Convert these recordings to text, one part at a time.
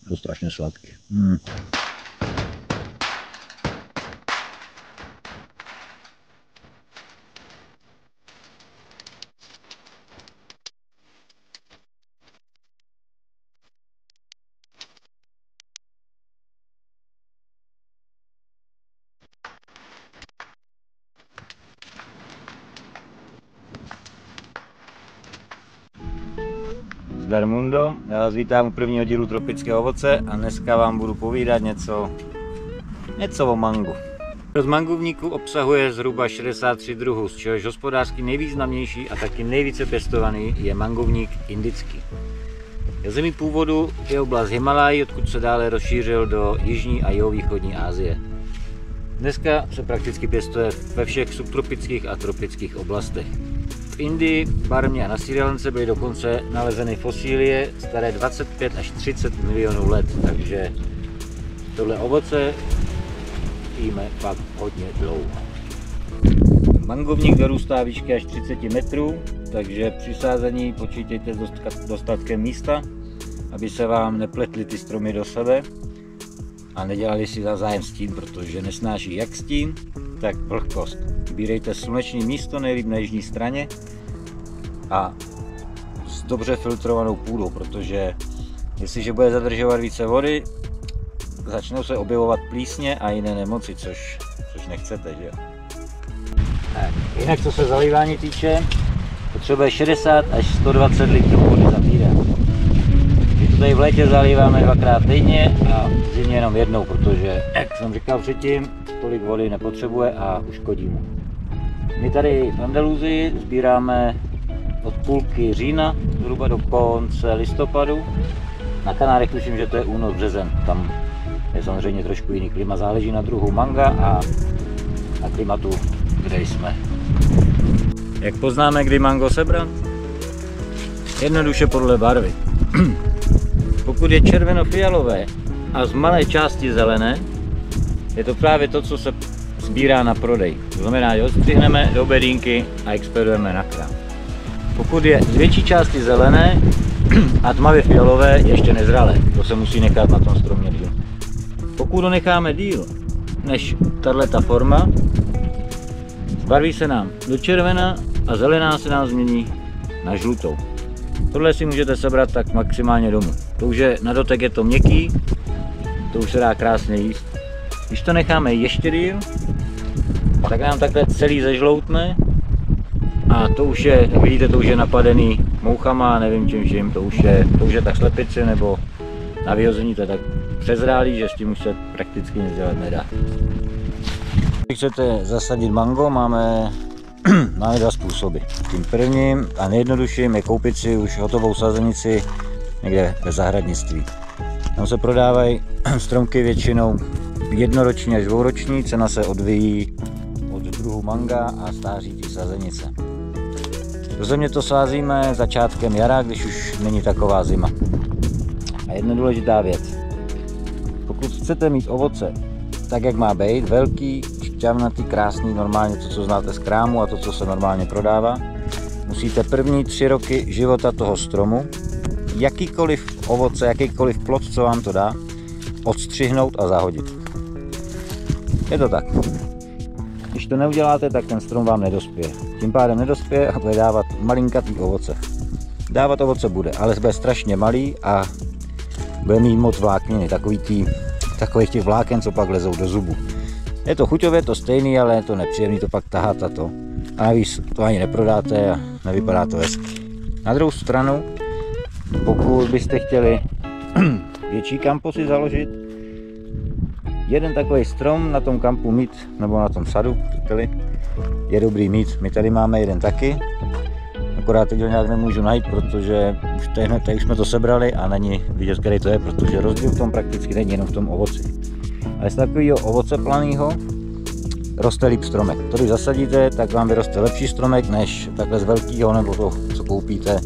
To strašně sladké. Zdar Mundo, já vás vítám u prvního dílu Tropického ovoce a dneska vám budu povídat něco o mangu. Z mangovníku obsahuje zhruba 63 druhů, z čehož hospodářsky nejvýznamnější a taky nejvíce pěstovaný je mangovník indický. Zemí původu je oblast Himalají, odkud se dále rozšířil do jižní a jihovýchodní Asie. Dneska se prakticky pěstuje ve všech subtropických a tropických oblastech. V Indii, Barmě a na Srí Lance byly dokonce nalezeny fosílie staré 25 až 30 milionů let, takže tohle ovoce jíme fakt hodně dlouho. Mangovník dorůstá výšky až 30 metrů, takže při sázení počítejte s dostatkem místa, aby se vám nepletly ty stromy do sebe a nedělali si zájem stín, protože nesnáší jak stín, tak vlhkost. Vybírejte sluneční místo, nejlíp na jižní straně a s dobře filtrovanou půdou, protože jestliže bude zadržovat více vody, začnou se objevovat plísně a jiné nemoci, což nechcete, že jo? Jinak co se zalívání týče, potřebuje 60 až 120 litrů vody za týden. My to tady v létě zalíváme dvakrát týdně a v zimě jenom jednou, protože, jak jsem říkal předtím, tolik vody nepotřebuje a uškodí mu. My tady v Andaluzii sbíráme od půlky října zhruba do konce listopadu. Na Kanárech tuším, že to je únor, březen. Tam je samozřejmě trošku jiný klima, záleží na druhu manga a na klimatu, kde jsme. Jak poznáme, kdy mango sebrat? Jednoduše podle barvy. Pokud je červeno-fialové a z malé části zelené, je to právě to, co se sbírá na prodej. To znamená, že odstřihneme do bedínky a expedujeme na krám. Pokud je z větší části zelené a tmavě fialové, ještě nezralé. To se musí nechat na tom stromě díl. Pokud ho necháme díl než tato forma, zbarví se nám do červena a zelená se nám změní na žlutou. Tohle si můžete sebrat tak maximálně domů. To už je, na dotek je to měkký, to už se dá krásně jíst. Když to necháme ještě díl, tak nám takhle celý zežloutne a to už je, jak vidíte, to už je napadený mouchama, nevím čím, to už je tak slepice nebo na vyhození to je tak přezrálý, že s tím už se prakticky nic dělat nedá. Když chcete zasadit mango, máme dva způsoby. Tím prvním a nejjednodušším je koupit si už hotovou sazenici někde ve zahradnictví. Tam se prodávají stromky většinou jednoroční až dvouroční, cena se odvíjí od druhu manga a stáří té sazenice. Do země to sázíme začátkem jara, když už není taková zima. A jedna důležitá věc. Pokud chcete mít ovoce tak, jak má být, velký, šťavnatý, krásný, normálně to, co znáte z krámu a to, co se normálně prodává, musíte první 3 roky života toho stromu, jakýkoliv ovoce, jakýkoliv plod, co vám to dá, odstřihnout a zahodit. Je to tak. Když to neuděláte, tak ten strom vám nedospěje. Tím pádem nedospěje a bude dávat malinkatý ovoce. Dávat ovoce bude, ale bude strašně malý a bude mít moc vlákniny, takových těch vláken, co pak lezou do zubu. Je to chuťově to stejný, ale je to nepříjemný to pak tahat a to. A navíc to ani neprodáte a nevypadá to hezky. Na druhou stranu, pokud byste chtěli větší kampo si založit, jeden takový strom na tom kampu mít, nebo na tom sadu, je dobrý mít. My tady máme jeden taky, akorát teď ho nějak nemůžu najít, protože už tady jsme to sebrali a není vidět, který to je, protože rozdíl v tom prakticky není jenom v tom ovoci. Ale z takového ovoce planého roste líp stromek. To když zasadíte, tak vám vyroste lepší stromek, než takhle z velkého, nebo to, co koupíte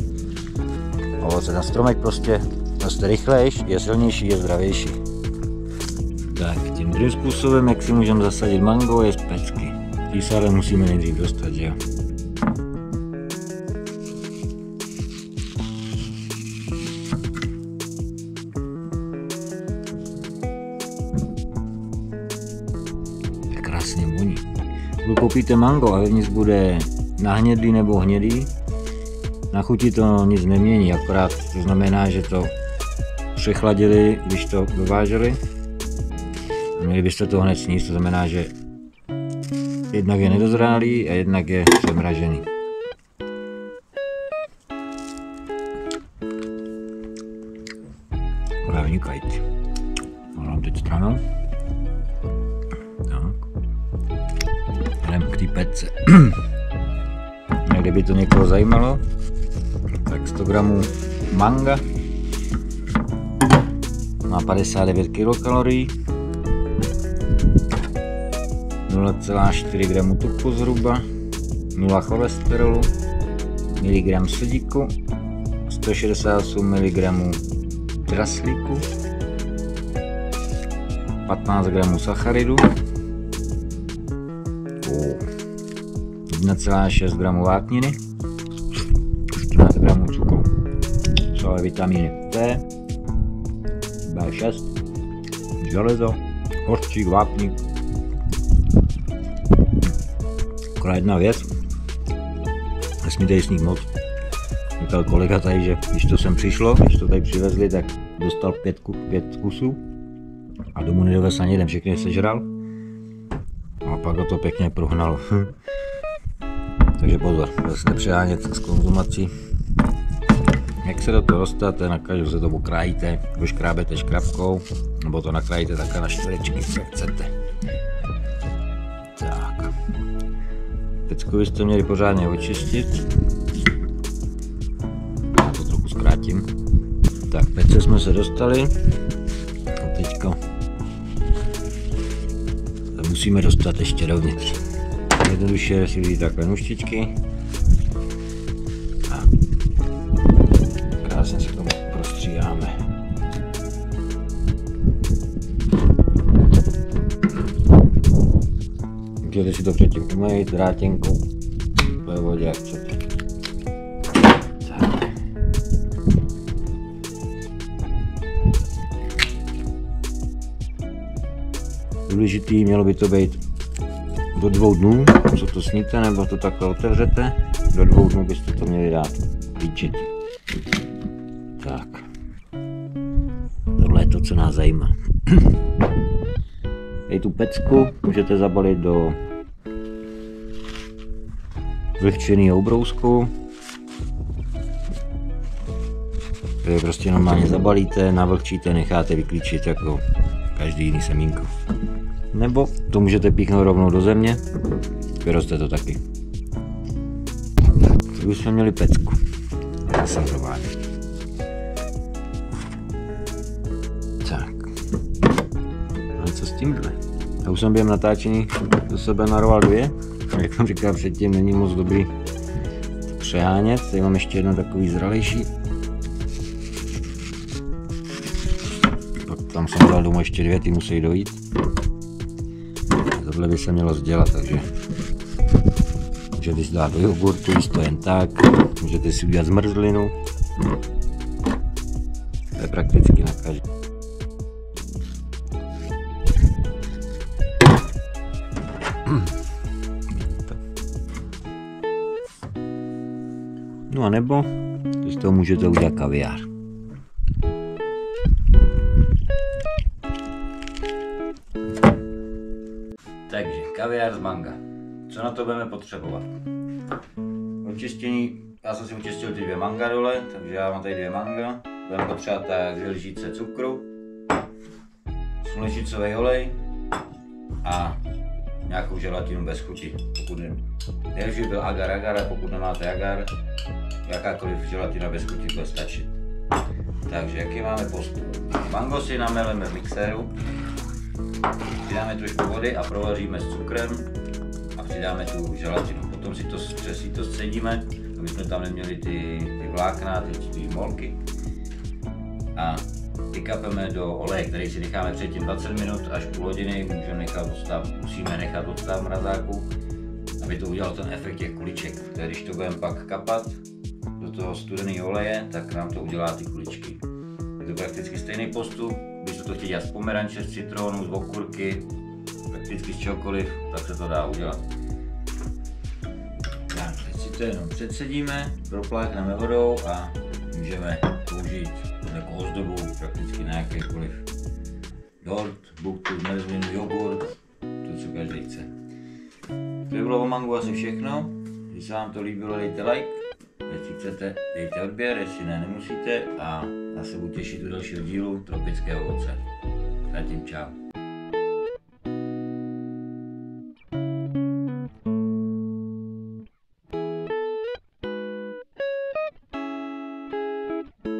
ovoce. Ten stromek prostě roste rychlejší, je silnější, je zdravější. Tak, tím druhým způsobem, jak si můžeme zasadit mango, je z pecky. Tý se ale musíme nejdřív dostat, že jo? Pokud koupíte mango a vevnitř bude nahnědlý nebo hnědý, na chuti to nic nemění, akorát to znamená, že to přechladili, když to dováželi. A měli byste to hned sníst, to znamená, že jednak je nedozrálý a jednak je přemražený. Právě vynikající. Mám teď stranou. Tak. Jdem k té pece. Kdyby to někoho zajímalo, tak 100 gramů manga má 59 kilokalorií, 0,4 gramu tuku zhruba, 0 cholesterolu, miligram sodíku, 168 mg draslíku, 15 gramů sacharidu, 1,6 gramů vápniny, 14 gramů cukru, jsou vitamíny P, B6, železo, hořčík, vápník. Akorát jedna věc, nesmíte jíst moc. Říkal kolega tady, že když to sem přišlo, když to tady přivezli, tak dostal 5 kusů a domů nedovez ani jeden, všechny sežral a pak ho to pěkně prohnalo. Takže pozor, zase nepřehánět s konzumací. Jak se do toho dostat, na každou se to pokrájíte, vyškrábete škrabkou, nebo to nakrájíte takhle na čtverečky, co chcete. Tak. Pecku byste měli pořádně očistit. Já to trochu zkrátím. Tak, pece jsme se dostali. A teďka musíme dostat ještě dovnitř. Jednoduše si vzít takhle nůžtičky a krásně se tomu prostříháme. Můžete si to předtím umýt drátěnkou ve vodě, jak chcete. Důležitý, mělo by to být do 2 dnů, co to sníte, nebo to takhle otevřete, do 2 dnů byste to měli dát líčit. Tak, tohle je to, co nás zajímá. Tady tu pecku můžete zabalit do vlhčeného ubrousku, který prostě normálně zabalíte, navlhčíte, necháte vyklíčit jako každý jiný semínko. Nebo to můžete píchnout rovnou do země, vyroste to taky. Tak už jsme měli pecku. Nasazování. Tak. A co s tímhle? Já už jsem během natáčení do sebe narval 2. Jak jsem říkal předtím, není moc dobrý přehánět. Tady mám ještě jedno takový zralejší. Pak tam jsem dal domů ještě 2, ty musí dojít. Tohle by se mělo sdělat, takže můžete si dát do jogurtu, jíst to jen tak, můžete si udělat zmrzlinu, to je prakticky na každý. No a nebo z toho můžete udělat kaviár. Takže kaviár z manga. Co na to budeme potřebovat? Očištění, já jsem si očistil ty 2 manga dole, takže já mám tady 2 manga. Budeme potřebovat tak 2 lžíce cukru, slunečnicový olej a nějakou želatinu bez chuti. Pokud nejlepší byl agar, a pokud nemáte agar, jakákoliv želatina bez chuti bude stačit. Takže jaký máme postup? Mango si nameleme v mixéru. Přidáme trošku vody a provaříme s cukrem a přidáme tu želatinu. Potom si to scedíme, aby jsme tam neměli ty vlákna, ty molky. A vykapeme do oleje, který si necháme předtím 20 minut až půl hodiny. Musíme nechat odstav v mrazáku, aby to udělal ten efekt těch kuliček. Když to budeme pak kapat do toho studeného oleje, tak nám to udělá ty kuličky. Je to prakticky stejný postup. Když to chtějí dělat z pomeranče, z citrónu, z okurky, prakticky z čehokoliv, tak se to dá udělat. to jenom předsedíme, propláchneme vodou a můžeme použít jako ozdobu prakticky na jakýkoliv dort, buktu, zmrzlinu, jogurt, to co každý chce. To by bylo o mangu asi všechno. Když se vám to líbilo, dejte like, jestli chcete, dejte odběr, jestli ne, nemusíte a já se budu těšit u dalšího dílu Tropické ovoce. Zatím čau.